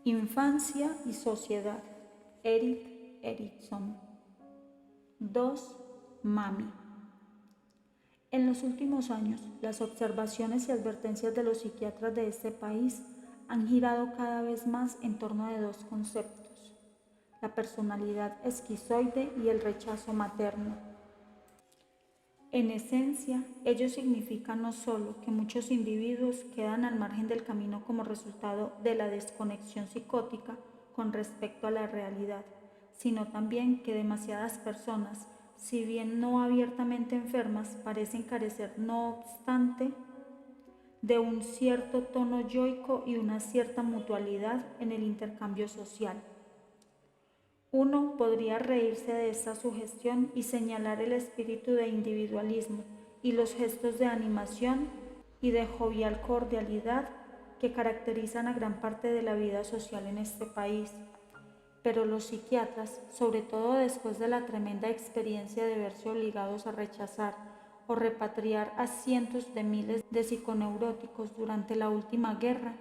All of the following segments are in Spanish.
Infancia y sociedad. Erik Erikson. 2. Mami. En los últimos años, las observaciones y advertencias de los psiquiatras de este país han girado cada vez más en torno de dos conceptos: la personalidad esquizoide y el rechazo materno. En esencia, ello significa no solo que muchos individuos quedan al margen del camino como resultado de la desconexión psicótica con respecto a la realidad, sino también que demasiadas personas, si bien no abiertamente enfermas, parecen carecer, no obstante, de un cierto tono yoico y una cierta mutualidad en el intercambio social. Uno podría reírse de esta sugestión y señalar el espíritu de individualismo y los gestos de animación y de jovial cordialidad que caracterizan a gran parte de la vida social en este país. Pero los psiquiatras, sobre todo después de la tremenda experiencia de verse obligados a rechazar o repatriar a cientos de miles de psiconeuróticos durante la última guerra,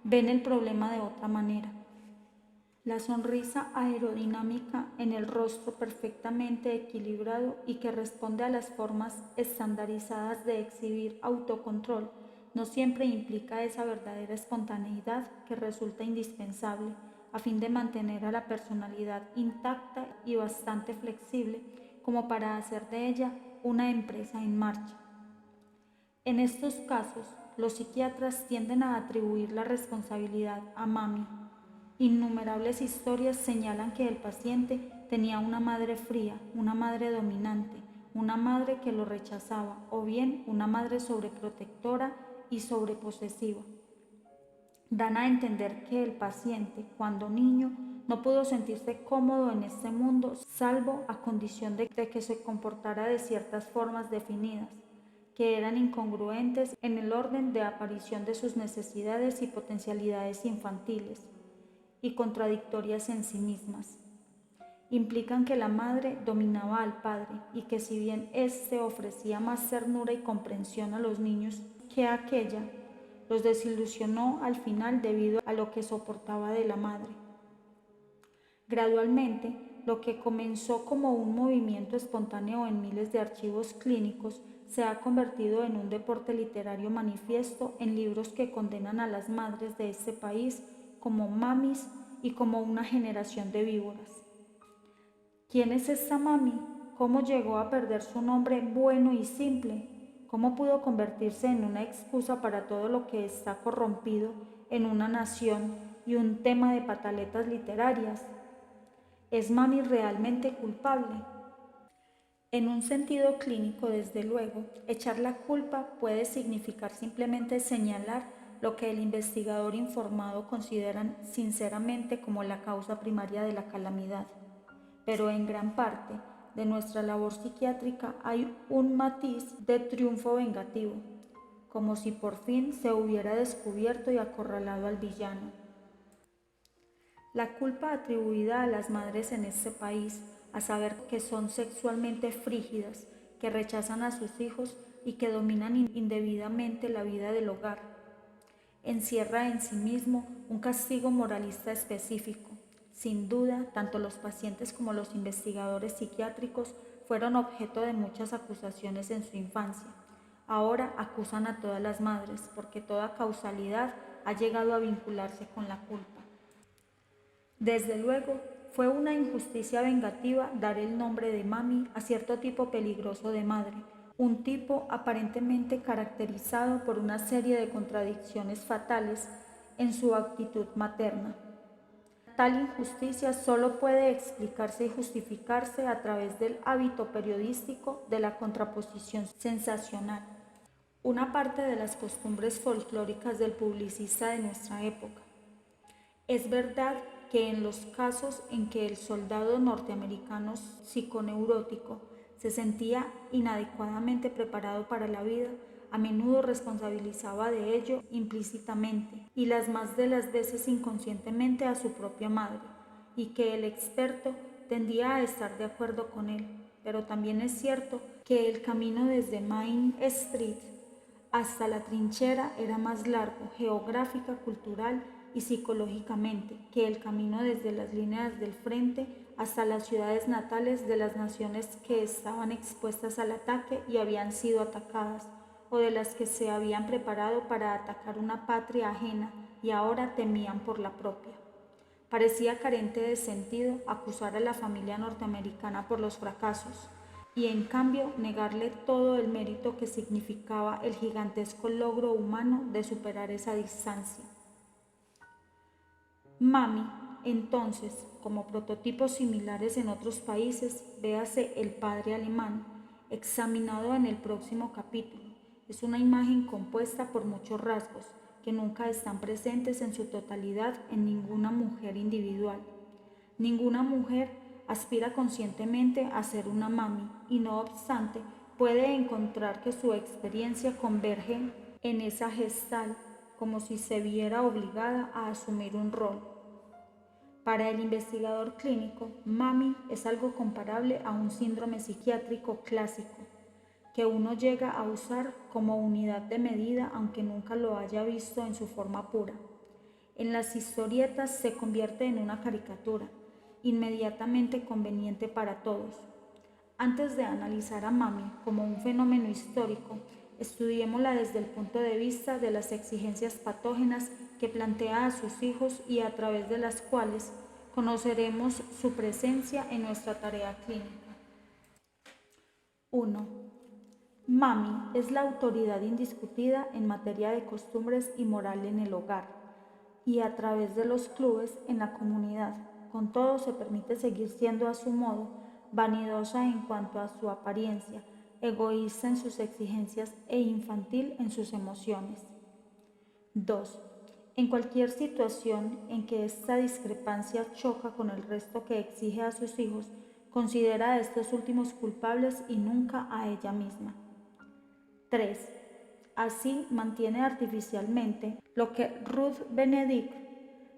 ven el problema de otra manera. La sonrisa aerodinámica en el rostro perfectamente equilibrado y que responde a las formas estandarizadas de exhibir autocontrol no siempre implica esa verdadera espontaneidad que resulta indispensable a fin de mantener a la personalidad intacta y bastante flexible como para hacer de ella una empresa en marcha. En estos casos, los psiquiatras tienden a atribuir la responsabilidad a mami. Innumerables historias señalan que el paciente tenía una madre fría, una madre dominante, una madre que lo rechazaba o bien una madre sobreprotectora y sobreposesiva. Dan a entender que el paciente, cuando niño, no pudo sentirse cómodo en este mundo salvo a condición de que se comportara de ciertas formas definidas, que eran incongruentes en el orden de aparición de sus necesidades y potencialidades infantiles, y contradictorias en sí mismas. Implican que la madre dominaba al padre y que si bien éste ofrecía más ternura y comprensión a los niños que aquella, los desilusionó al final debido a lo que soportaba de la madre. Gradualmente, lo que comenzó como un movimiento espontáneo en miles de archivos clínicos se ha convertido en un deporte literario manifiesto en libros que condenan a las madres de este país como mamis y como una generación de víboras. ¿Quién es esta mami? ¿Cómo llegó a perder su nombre bueno y simple? ¿Cómo pudo convertirse en una excusa para todo lo que está corrompido en una nación y un tema de pataletas literarias? ¿Es mami realmente culpable? En un sentido clínico, desde luego, echar la culpa puede significar simplemente señalar lo que el investigador informado considera sinceramente como la causa primaria de la calamidad. Pero en gran parte de nuestra labor psiquiátrica hay un matiz de triunfo vengativo, como si por fin se hubiera descubierto y acorralado al villano. La culpa atribuida a las madres en este país, a saber que son sexualmente frígidas, que rechazan a sus hijos y que dominan indebidamente la vida del hogar, encierra en sí mismo un castigo moralista específico. Sin duda, tanto los pacientes como los investigadores psiquiátricos fueron objeto de muchas acusaciones en su infancia. Ahora acusan a todas las madres porque toda causalidad ha llegado a vincularse con la culpa. Desde luego, fue una injusticia vengativa dar el nombre de mami a cierto tipo peligroso de madre, un tipo aparentemente caracterizado por una serie de contradicciones fatales en su actitud materna. Tal injusticia solo puede explicarse y justificarse a través del hábito periodístico de la contraposición sensacional, una parte de las costumbres folclóricas del publicista de nuestra época. Es verdad que en los casos en que el soldado norteamericano psiconeurótico se sentía inadecuadamente preparado para la vida, a menudo responsabilizaba de ello implícitamente y las más de las veces inconscientemente a su propia madre, y que el experto tendía a estar de acuerdo con él. Pero también es cierto que el camino desde Main Street hasta la trinchera era más largo, geográfica, cultural y psicológicamente que el camino desde las líneas del frente hasta las ciudades natales de las naciones que estaban expuestas al ataque y habían sido atacadas, o de las que se habían preparado para atacar una patria ajena y ahora temían por la propia. Parecía carente de sentido acusar a la familia norteamericana por los fracasos y en cambio negarle todo el mérito que significaba el gigantesco logro humano de superar esa distancia. Mami, entonces, como prototipos similares en otros países, véase El padre alemán, examinado en el próximo capítulo. Es una imagen compuesta por muchos rasgos que nunca están presentes en su totalidad en ninguna mujer individual. Ninguna mujer aspira conscientemente a ser una mami y no obstante puede encontrar que su experiencia converge en esa gestal como si se viera obligada a asumir un rol. Para el investigador clínico, mami es algo comparable a un síndrome psiquiátrico clásico, que uno llega a usar como unidad de medida aunque nunca lo haya visto en su forma pura. En las historietas se convierte en una caricatura, inmediatamente conveniente para todos. Antes de analizar a mami como un fenómeno histórico, estudiémosla desde el punto de vista de las exigencias patógenas que plantea a sus hijos y a través de las cuales conoceremos su presencia en nuestra tarea clínica. 1. Mami es la autoridad indiscutida en materia de costumbres y moral en el hogar y a través de los clubes en la comunidad. Con todo se permite seguir siendo a su modo, vanidosa en cuanto a su apariencia, egoísta en sus exigencias e infantil en sus emociones. 2. En cualquier situación en que esta discrepancia choca con el resto que exige a sus hijos, considera a estos últimos culpables y nunca a ella misma. 3. Así mantiene artificialmente lo que Ruth Benedict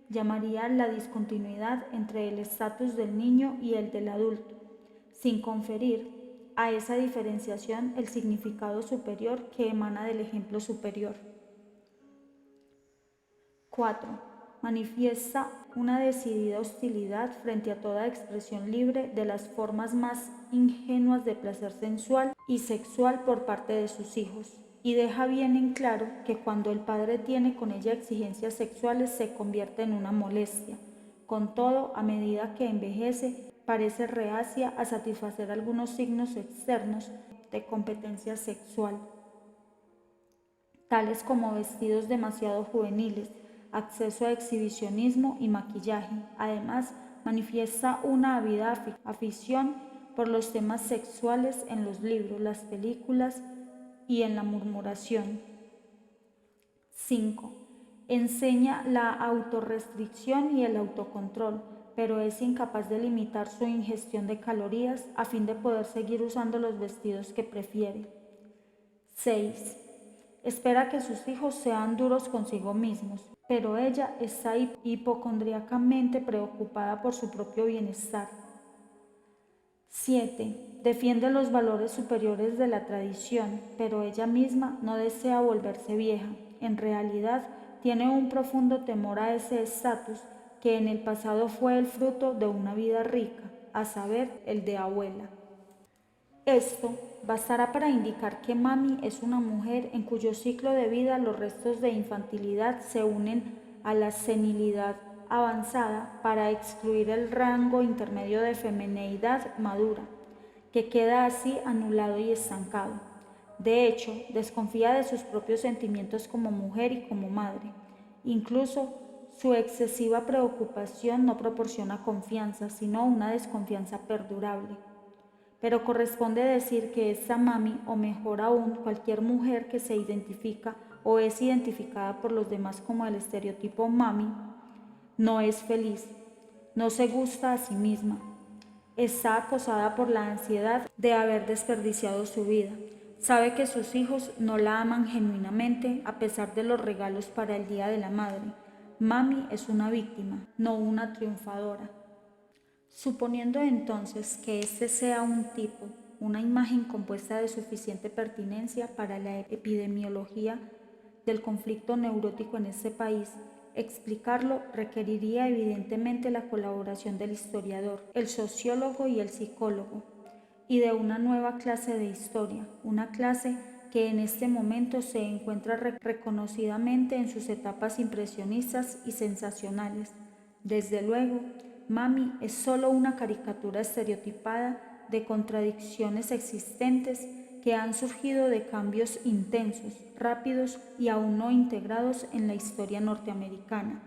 llamaría la discontinuidad entre el estatus del niño y el del adulto, sin conferir a esa diferenciación el significado superior que emana del ejemplo superior. 4. Manifiesta una decidida hostilidad frente a toda expresión libre de las formas más ingenuas de placer sensual y sexual por parte de sus hijos, y deja bien en claro que cuando el padre tiene con ella exigencias sexuales se convierte en una molestia. Con todo, a medida que envejece, parece reacia a satisfacer algunos signos externos de competencia sexual, tales como vestidos demasiado juveniles, acceso a exhibicionismo y maquillaje. Además, manifiesta una ávida afición por los temas sexuales en los libros, las películas y en la murmuración. 5. Enseña la autorrestricción y el autocontrol, pero es incapaz de limitar su ingestión de calorías a fin de poder seguir usando los vestidos que prefiere. 6. Espera que sus hijos sean duros consigo mismos, pero ella está hipocondríacamente preocupada por su propio bienestar. 7. Defiende los valores superiores de la tradición, pero ella misma no desea volverse vieja. En realidad, tiene un profundo temor a ese estatus que en el pasado fue el fruto de una vida rica, a saber, el de abuela. Esto bastará para indicar que mami es una mujer en cuyo ciclo de vida los restos de infantilidad se unen a la senilidad avanzada para excluir el rango intermedio de femineidad madura, que queda así anulado y estancado. De hecho, desconfía de sus propios sentimientos como mujer y como madre. Incluso su excesiva preocupación no proporciona confianza, sino una desconfianza perdurable. Pero corresponde decir que esta mami, o mejor aún, cualquier mujer que se identifica o es identificada por los demás como el estereotipo mami, no es feliz, no se gusta a sí misma, está acosada por la ansiedad de haber desperdiciado su vida, sabe que sus hijos no la aman genuinamente a pesar de los regalos para el Día de la Madre. Mami es una víctima, no una triunfadora. Suponiendo entonces que este sea un tipo, una imagen compuesta de suficiente pertinencia para la epidemiología del conflicto neurótico en este país, Explicarlo requeriría evidentemente la colaboración del historiador, el sociólogo y el psicólogo, y de una nueva clase de historia, una clase que en este momento se encuentra reconocidamente en sus etapas impresionistas y sensacionales. Desde luego, Mami es solo una caricatura estereotipada de contradicciones existentes que han surgido de cambios intensos, rápidos y aún no integrados en la historia norteamericana.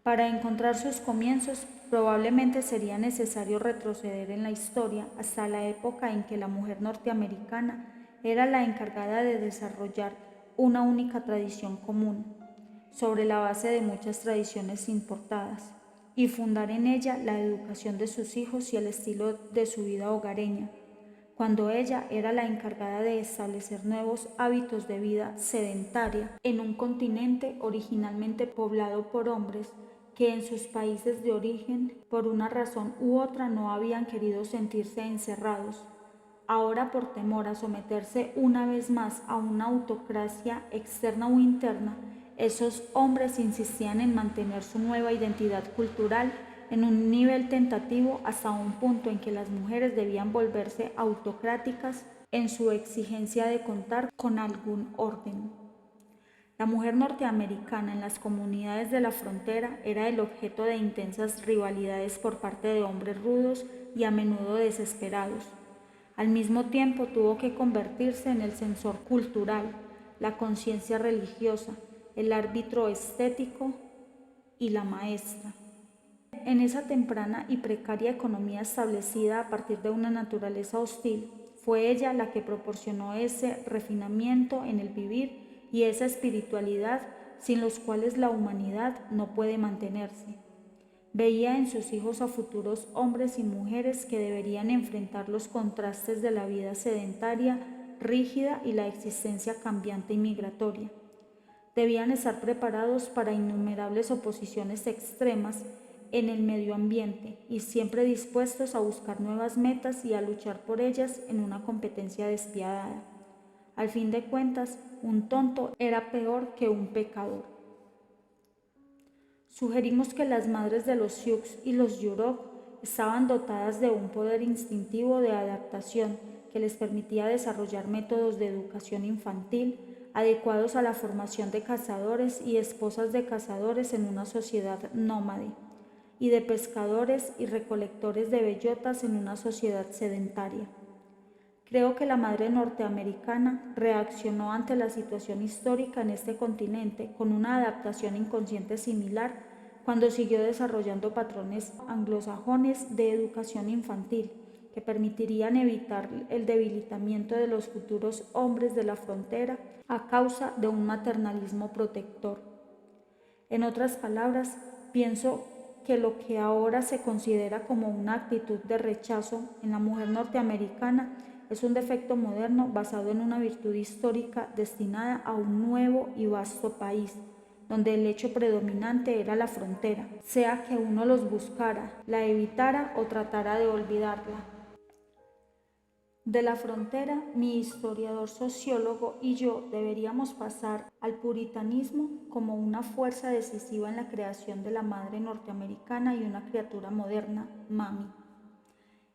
Para encontrar sus comienzos, probablemente sería necesario retroceder en la historia hasta la época en que la mujer norteamericana era la encargada de desarrollar una única tradición común, sobre la base de muchas tradiciones importadas, y fundar en ella la educación de sus hijos y el estilo de su vida hogareña, cuando ella era la encargada de establecer nuevos hábitos de vida sedentaria en un continente originalmente poblado por hombres que en sus países de origen, por una razón u otra, no habían querido sentirse encerrados. Ahora, por temor a someterse una vez más a una autocracia externa o interna, esos hombres insistían en mantener su nueva identidad cultural en un nivel tentativo hasta un punto en que las mujeres debían volverse autocráticas en su exigencia de contar con algún orden. La mujer norteamericana en las comunidades de la frontera era el objeto de intensas rivalidades por parte de hombres rudos y a menudo desesperados. Al mismo tiempo tuvo que convertirse en el censor cultural, la conciencia religiosa, el árbitro estético y la maestra. En esa temprana y precaria economía establecida a partir de una naturaleza hostil, fue ella la que proporcionó ese refinamiento en el vivir y esa espiritualidad sin los cuales la humanidad no puede mantenerse. Veía en sus hijos a futuros hombres y mujeres que deberían enfrentar los contrastes de la vida sedentaria, rígida y la existencia cambiante y migratoria. Debían estar preparados para innumerables oposiciones extremas en el medio ambiente y siempre dispuestos a buscar nuevas metas y a luchar por ellas en una competencia despiadada. Al fin de cuentas, un tonto era peor que un pecador. Sugerimos que las madres de los Sioux y los Yurok estaban dotadas de un poder instintivo de adaptación que les permitía desarrollar métodos de educación infantil adecuados a la formación de cazadores y esposas de cazadores en una sociedad nómade, y de pescadores y recolectores de bellotas en una sociedad sedentaria. Creo que la madre norteamericana reaccionó ante la situación histórica en este continente con una adaptación inconsciente similar cuando siguió desarrollando patrones anglosajones de educación infantil que permitirían evitar el debilitamiento de los futuros hombres de la frontera a causa de un maternalismo protector. En otras palabras, pienso que lo que ahora se considera como una actitud de rechazo en la mujer norteamericana es un defecto moderno basado en una virtud histórica destinada a un nuevo y vasto país, donde el hecho predominante era la frontera, sea que uno los buscara, la evitara o tratara de olvidarla. De la frontera, mi historiador sociólogo y yo deberíamos pasar al puritanismo como una fuerza decisiva en la creación de la madre norteamericana y una criatura moderna, Mami.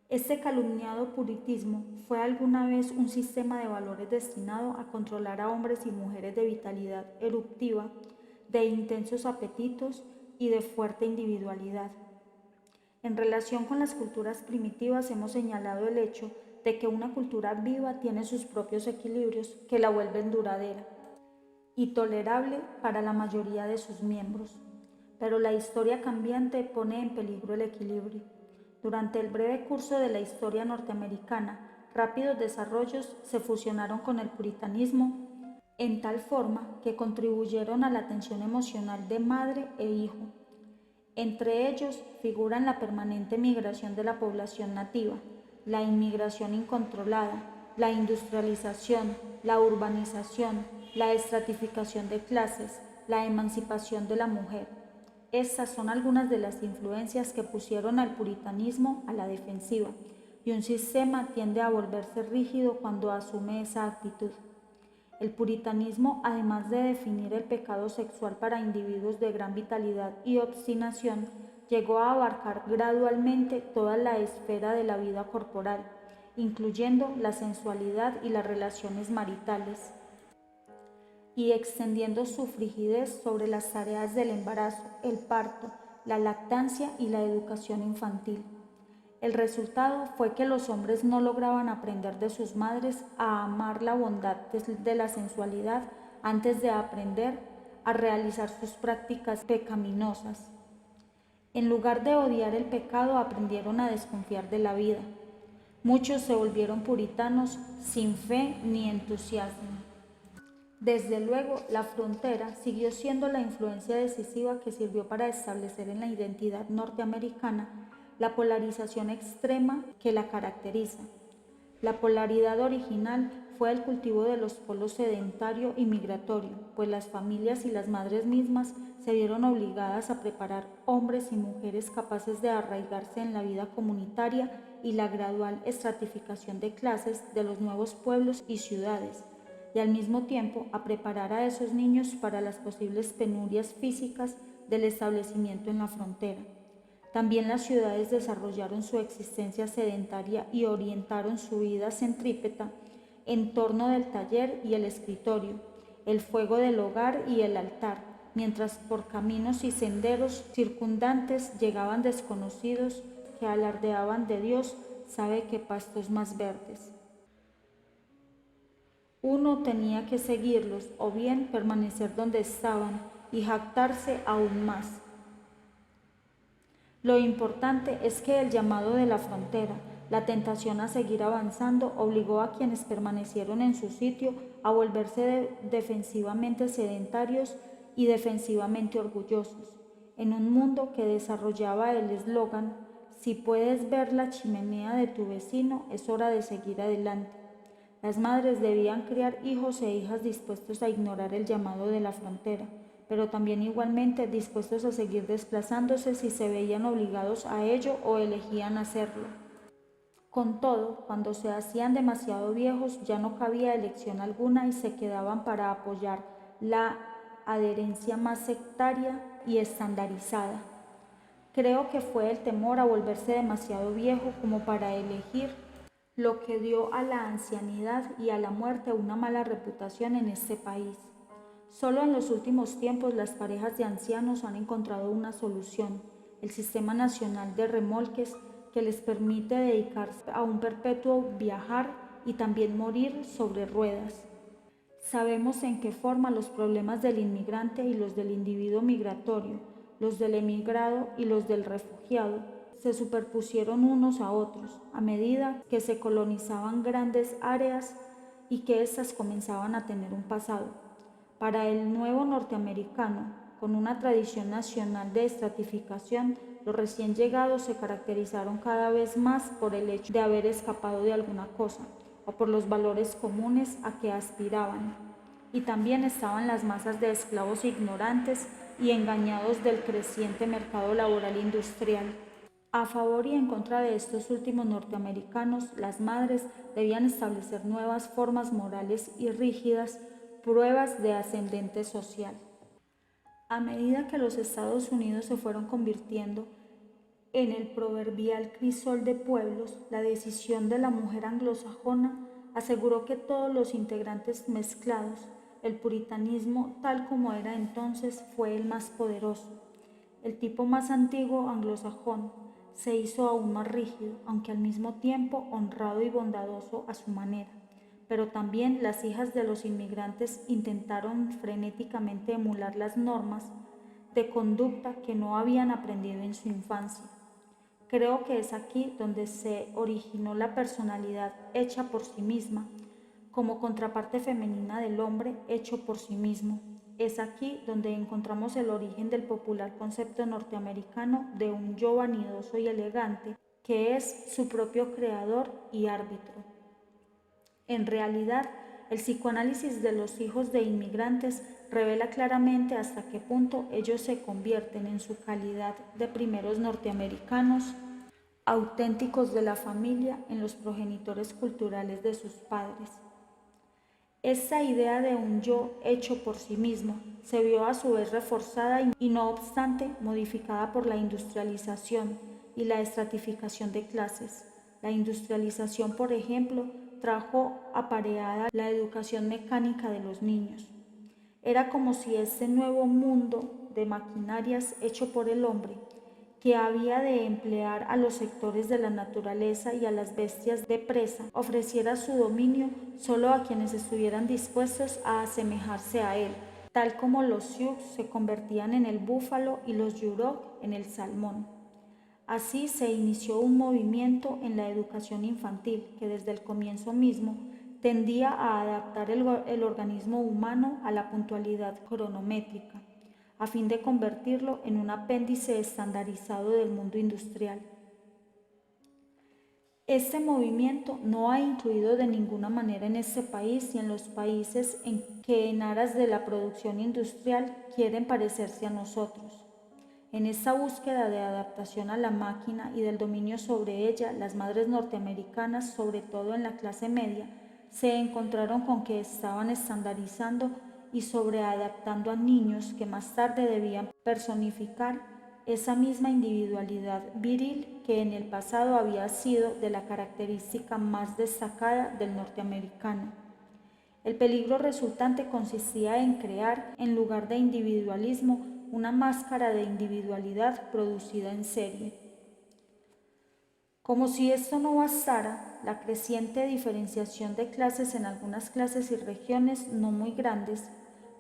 Este calumniado puritismo fue alguna vez un sistema de valores destinado a controlar a hombres y mujeres de vitalidad eruptiva, de intensos apetitos y de fuerte individualidad. En relación con las culturas primitivas hemos señalado el hecho de que una cultura viva tiene sus propios equilibrios que la vuelven duradera y tolerable para la mayoría de sus miembros. Pero la historia cambiante pone en peligro el equilibrio. Durante el breve curso de la historia norteamericana, rápidos desarrollos se fusionaron con el puritanismo en tal forma que contribuyeron a la tensión emocional de madre e hijo. Entre ellos figuran la permanente migración de la población nativa, la inmigración incontrolada, la industrialización, la urbanización, la estratificación de clases, la emancipación de la mujer. Estas son algunas de las influencias que pusieron al puritanismo a la defensiva, y un sistema tiende a volverse rígido cuando asume esa actitud. El puritanismo, además de definir el pecado sexual para individuos de gran vitalidad y obstinación, llegó a abarcar gradualmente toda la esfera de la vida corporal, incluyendo la sensualidad y las relaciones maritales, y extendiendo su frigidez sobre las tareas del embarazo, el parto, la lactancia y la educación infantil. El resultado fue que los hombres no lograban aprender de sus madres a amar la bondad de la sensualidad antes de aprender a realizar sus prácticas pecaminosas. En lugar de odiar el pecado, aprendieron a desconfiar de la vida. Muchos se volvieron puritanos sin fe ni entusiasmo. Desde luego, la frontera siguió siendo la influencia decisiva que sirvió para establecer en la identidad norteamericana la polarización extrema que la caracteriza. La polaridad original fue el cultivo de los polos sedentario y migratorio, pues las familias y las madres mismas se vieron obligadas a preparar hombres y mujeres capaces de arraigarse en la vida comunitaria y la gradual estratificación de clases de los nuevos pueblos y ciudades, y al mismo tiempo a preparar a esos niños para las posibles penurias físicas del establecimiento en la frontera. También las ciudades desarrollaron su existencia sedentaria y orientaron su vida centrípeta en torno del taller y el escritorio, el fuego del hogar y el altar, mientras por caminos y senderos circundantes llegaban desconocidos que alardeaban de Dios sabe qué pastos más verdes. Uno tenía que seguirlos o bien permanecer donde estaban y jactarse aún más. Lo importante es que el llamado de la frontera, la tentación a seguir avanzando, obligó a quienes permanecieron en su sitio a volverse defensivamente sedentarios y defensivamente orgullosos, en un mundo que desarrollaba el eslogan: si puedes ver la chimenea de tu vecino, es hora de seguir adelante. Las madres debían criar hijos e hijas dispuestos a ignorar el llamado de la frontera, pero también igualmente dispuestos a seguir desplazándose si se veían obligados a ello o elegían hacerlo. Con todo, cuando se hacían demasiado viejos ya no cabía elección alguna y se quedaban para apoyar la adherencia más sectaria y estandarizada. Creo que fue el temor a volverse demasiado viejo como para elegir, lo que dio a la ancianidad y a la muerte una mala reputación en este país. Solo en los últimos tiempos las parejas de ancianos han encontrado una solución: el Sistema Nacional de Remolques, que les permite dedicarse a un perpetuo viajar y también morir sobre ruedas. Sabemos en qué forma los problemas del inmigrante y los del individuo migratorio, los del emigrado y los del refugiado, se superpusieron unos a otros a medida que se colonizaban grandes áreas y que éstas comenzaban a tener un pasado. Para el nuevo norteamericano, con una tradición nacional de estratificación, los recién llegados se caracterizaron cada vez más por el hecho de haber escapado de alguna cosa, o por los valores comunes a que aspiraban. Y también estaban las masas de esclavos ignorantes y engañados del creciente mercado laboral industrial. A favor y en contra de estos últimos norteamericanos, las madres debían establecer nuevas formas morales y rígidas, pruebas de ascendente social. A medida que los Estados Unidos se fueron convirtiendo en el proverbial crisol de pueblos, la decisión de la mujer anglosajona aseguró que todos los integrantes mezclados, el puritanismo tal como era entonces, fue el más poderoso. El tipo más antiguo anglosajón se hizo aún más rígido, aunque al mismo tiempo honrado y bondadoso a su manera. Pero también las hijas de los inmigrantes intentaron frenéticamente emular las normas de conducta que no habían aprendido en su infancia. Creo que es aquí donde se originó la personalidad hecha por sí misma, como contraparte femenina del hombre hecho por sí mismo. Es aquí donde encontramos el origen del popular concepto norteamericano de un yo vanidoso y elegante, que es su propio creador y árbitro. En realidad, el psicoanálisis de los hijos de inmigrantes revela claramente hasta qué punto ellos se convierten en su calidad de primeros norteamericanos, auténticos de la familia, en los progenitores culturales de sus padres. Esta idea de un yo hecho por sí mismo se vio a su vez reforzada y no obstante modificada por la industrialización y la estratificación de clases. La industrialización, por ejemplo, trajo apareada la educación mecánica de los niños. Era como si este nuevo mundo de maquinarias hecho por el hombre, que había de emplear a los sectores de la naturaleza y a las bestias de presa, ofreciera su dominio solo a quienes estuvieran dispuestos a asemejarse a él, tal como los sioux se convertían en el búfalo y los yurok en el salmón. Así se inició un movimiento en la educación infantil que desde el comienzo mismo tendía a adaptar el organismo humano a la puntualidad cronométrica, a fin de convertirlo en un apéndice estandarizado del mundo industrial. Este movimiento no ha incluido de ninguna manera en este país y en los países en que en aras de la producción industrial quieren parecerse a nosotros. En esta búsqueda de adaptación a la máquina y del dominio sobre ella, las madres norteamericanas, sobre todo en la clase media, se encontraron con que estaban estandarizando y sobreadaptando a niños que más tarde debían personificar esa misma individualidad viril que en el pasado había sido de la característica más destacada del norteamericano. El peligro resultante consistía en crear, en lugar de individualismo, una máscara de individualidad producida en serie. Como si esto no bastara, la creciente diferenciación de clases en algunas clases y regiones no muy grandes,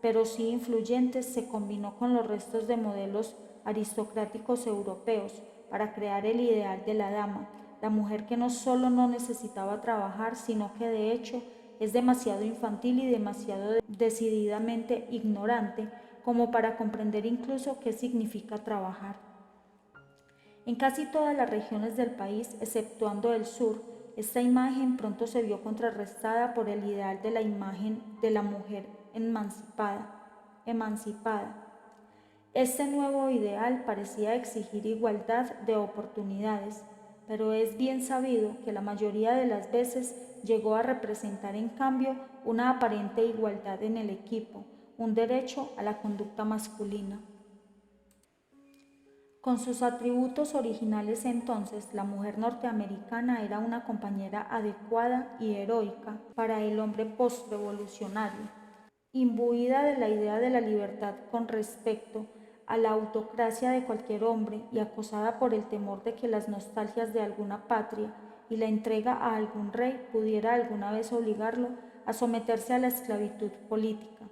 pero sí influyentes, se combinó con los restos de modelos aristocráticos europeos para crear el ideal de la dama, la mujer que no solo no necesitaba trabajar, sino que de hecho es demasiado infantil y demasiado decididamente ignorante como para comprender incluso qué significa trabajar. En casi todas las regiones del país, exceptuando el sur, esta imagen pronto se vio contrarrestada por el ideal de la imagen de la mujer emancipada. Este nuevo ideal parecía exigir igualdad de oportunidades, pero es bien sabido que la mayoría de las veces llegó a representar en cambio una aparente igualdad en el equipo, un derecho a la conducta masculina. Con sus atributos originales entonces, la mujer norteamericana era una compañera adecuada y heroica para el hombre postrevolucionario, imbuida de la idea de la libertad con respecto a la autocracia de cualquier hombre y acosada por el temor de que las nostalgias de alguna patria y la entrega a algún rey pudiera alguna vez obligarlo a someterse a la esclavitud política.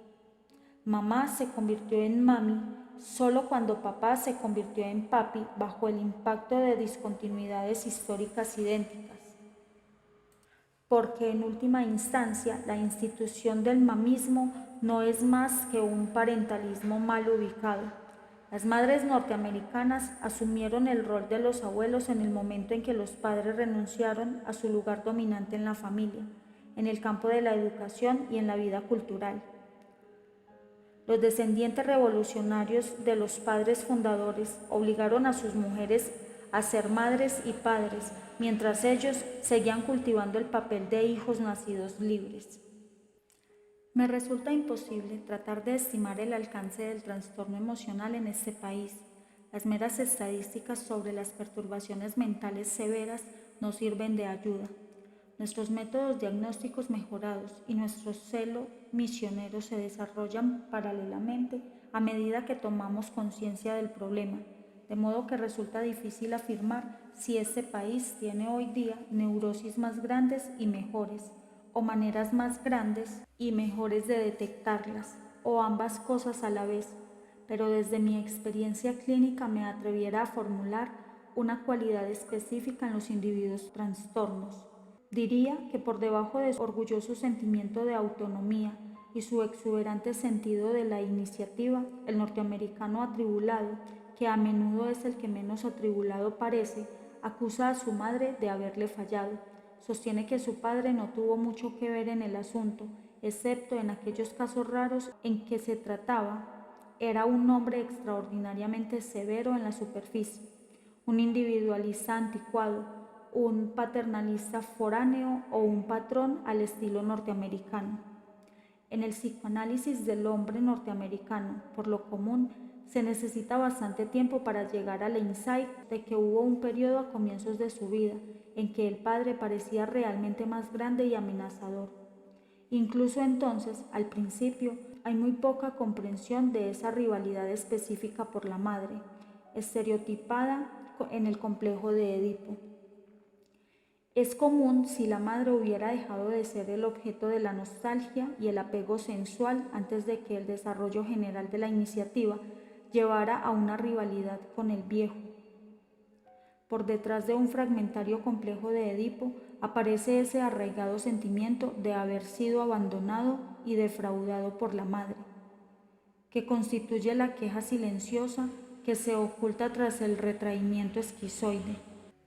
Mamá se convirtió en mami solo cuando papá se convirtió en papi bajo el impacto de discontinuidades históricas idénticas. Porque en última instancia la institución del mamismo no es más que un parentalismo mal ubicado. Las madres norteamericanas asumieron el rol de los abuelos en el momento en que los padres renunciaron a su lugar dominante en la familia, en el campo de la educación y en la vida cultural. Los descendientes revolucionarios de los padres fundadores obligaron a sus mujeres a ser madres y padres, mientras ellos seguían cultivando el papel de hijos nacidos libres. Me resulta imposible tratar de estimar el alcance del trastorno emocional en este país. Las meras estadísticas sobre las perturbaciones mentales severas no sirven de ayuda. Nuestros métodos diagnósticos mejorados y nuestro celo misionero se desarrollan paralelamente a medida que tomamos conciencia del problema, de modo que resulta difícil afirmar si este país tiene hoy día neurosis más grandes y mejores, o maneras más grandes y mejores de detectarlas, o ambas cosas a la vez, pero desde mi experiencia clínica me atreviera a formular una cualidad específica en los individuos trastornos. Diría que por debajo de su orgulloso sentimiento de autonomía y su exuberante sentido de la iniciativa, el norteamericano atribulado, que a menudo es el que menos atribulado parece, acusa a su madre de haberle fallado. Sostiene que su padre no tuvo mucho que ver en el asunto, excepto en aquellos casos raros en que se trataba. Era un hombre extraordinariamente severo en la superficie, un individualista anticuado, un paternalista foráneo o un patrón al estilo norteamericano. En el psicoanálisis del hombre norteamericano, por lo común, se necesita bastante tiempo para llegar al insight de que hubo un periodo a comienzos de su vida en que el padre parecía realmente más grande y amenazador. Incluso entonces, al principio, hay muy poca comprensión de esa rivalidad específica por la madre, estereotipada en el complejo de Edipo. Es común si la madre hubiera dejado de ser el objeto de la nostalgia y el apego sensual antes de que el desarrollo general de la iniciativa llevara a una rivalidad con el viejo. Por detrás de un fragmentario complejo de Edipo aparece ese arraigado sentimiento de haber sido abandonado y defraudado por la madre, que constituye la queja silenciosa que se oculta tras el retraimiento esquizoide.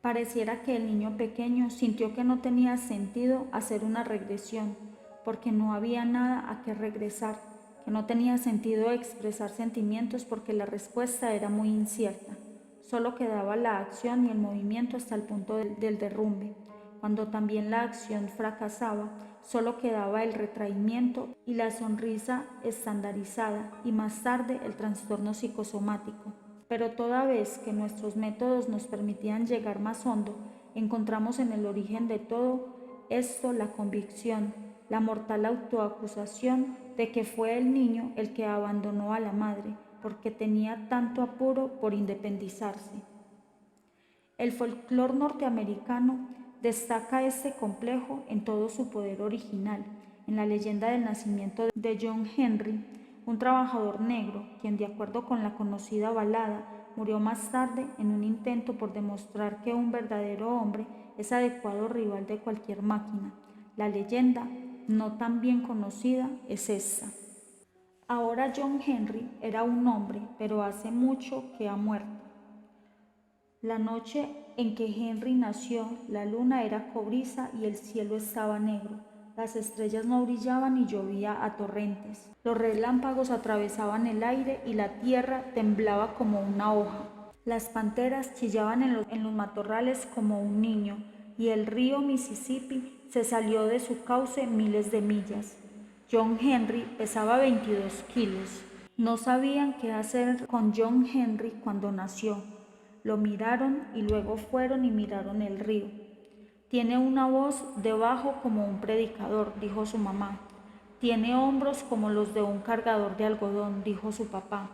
Pareciera que el niño pequeño sintió que no tenía sentido hacer una regresión, porque no había nada a qué regresar, que no tenía sentido expresar sentimientos porque la respuesta era muy incierta. Solo quedaba la acción y el movimiento hasta el punto del derrumbe. Cuando también la acción fracasaba, solo quedaba el retraimiento y la sonrisa estandarizada y más tarde el trastorno psicosomático. Pero toda vez que nuestros métodos nos permitían llegar más hondo, encontramos en el origen de todo esto la convicción, la mortal autoacusación de que fue el niño el que abandonó a la madre, porque tenía tanto apuro por independizarse. El folclore norteamericano destaca este complejo en todo su poder original, en la leyenda del nacimiento de John Henry, un trabajador negro, quien de acuerdo con la conocida balada, murió más tarde en un intento por demostrar que un verdadero hombre es adecuado rival de cualquier máquina. La leyenda, no tan bien conocida, es esta. Ahora John Henry era un hombre, pero hace mucho que ha muerto. La noche en que Henry nació, la luna era cobriza y el cielo estaba negro. Las estrellas no brillaban y llovía a torrentes. Los relámpagos atravesaban el aire y la tierra temblaba como una hoja. Las panteras chillaban en los matorrales como un niño y el río Mississippi se salió de su cauce miles de millas. John Henry pesaba 22 kilos. No sabían qué hacer con John Henry cuando nació. Lo miraron y luego fueron y miraron el río. Tiene una voz de bajo como un predicador, dijo su mamá. Tiene hombros como los de un cargador de algodón, dijo su papá.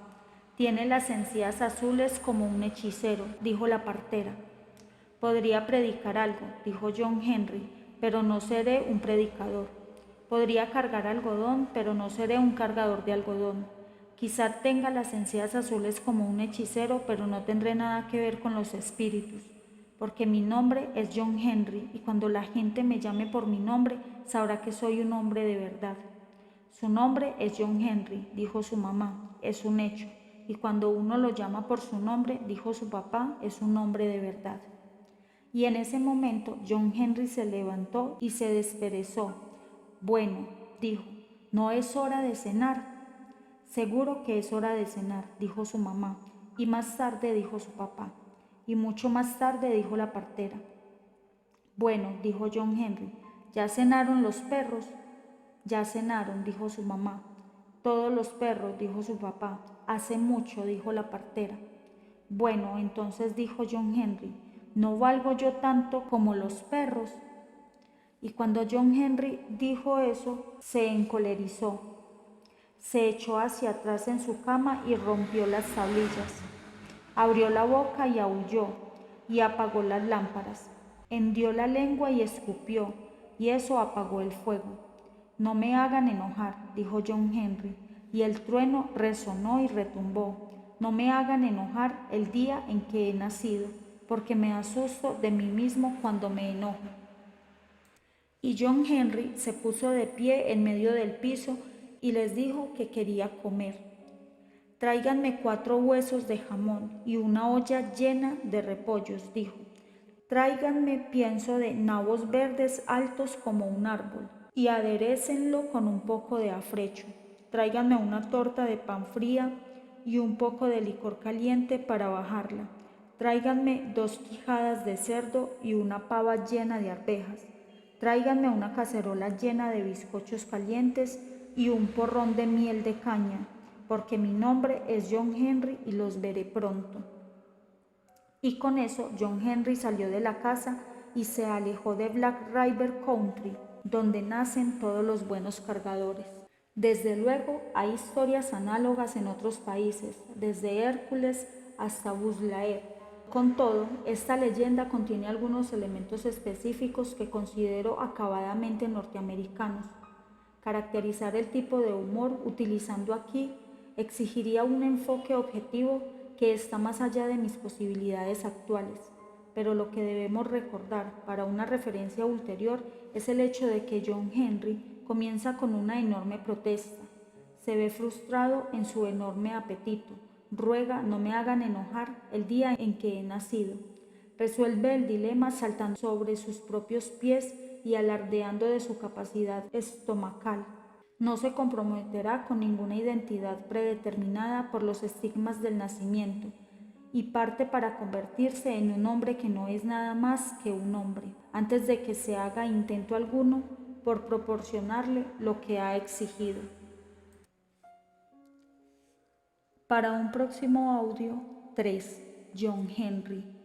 Tiene las encías azules como un hechicero, dijo la partera. Podría predicar algo, dijo John Henry, pero no seré un predicador. Podría cargar algodón, pero no seré un cargador de algodón. Quizá tenga las encías azules como un hechicero, pero no tendré nada que ver con los espíritus, porque mi nombre es John Henry y cuando la gente me llame por mi nombre, sabrá que soy un hombre de verdad. Su nombre es John Henry, dijo su mamá, es un hecho, y cuando uno lo llama por su nombre, dijo su papá, es un hombre de verdad. Y en ese momento John Henry se levantó y se desperezó. Bueno, dijo, ¿no es hora de cenar? Seguro que es hora de cenar, dijo su mamá, y más tarde dijo su papá, y mucho más tarde dijo la partera. Bueno, dijo John Henry, ¿ya cenaron los perros? Ya cenaron, dijo su mamá. Todos los perros, dijo su papá. Hace mucho, dijo la partera. Bueno, entonces dijo John Henry, ¿no valgo yo tanto como los perros? Y cuando John Henry dijo eso, se encolerizó. Se echó hacia atrás en su cama y rompió las tablillas. Abrió la boca y aulló, y apagó las lámparas. Hendió la lengua y escupió, y eso apagó el fuego. No me hagan enojar, dijo John Henry, y el trueno resonó y retumbó. No me hagan enojar el día en que he nacido, porque me asusto de mí mismo cuando me enojo. Y John Henry se puso de pie en medio del piso y les dijo que quería comer. Tráiganme 4 huesos de jamón y una olla llena de repollos, dijo. Tráiganme pienso de nabos verdes altos como un árbol y aderécenlo con un poco de afrecho. Tráiganme una torta de pan fría y un poco de licor caliente para bajarla. Tráiganme 2 quijadas de cerdo y una pava llena de arvejas. Tráiganme una cacerola llena de bizcochos calientes, y un porrón de miel de caña, porque mi nombre es John Henry y los veré pronto. Y con eso John Henry salió de la casa y se alejó de Black River Country, donde nacen todos los buenos cargadores. Desde luego hay historias análogas en otros países, desde Hércules hasta Buzz Lightyear. Con todo, esta leyenda contiene algunos elementos específicos que considero acabadamente norteamericanos. Caracterizar el tipo de humor utilizando aquí exigiría un enfoque objetivo que está más allá de mis posibilidades actuales, pero lo que debemos recordar para una referencia ulterior es el hecho de que John Henry comienza con una enorme protesta. Se ve frustrado en su enorme apetito. Ruega no me hagan enojar el día en que he nacido. Resuelve el dilema saltando sobre sus propios pies y alardeando de su capacidad estomacal. No se comprometerá con ninguna identidad predeterminada por los estigmas del nacimiento y parte para convertirse en un hombre que no es nada más que un hombre, antes de que se haga intento alguno por proporcionarle lo que ha exigido. Para un próximo audio, 3. John Henry.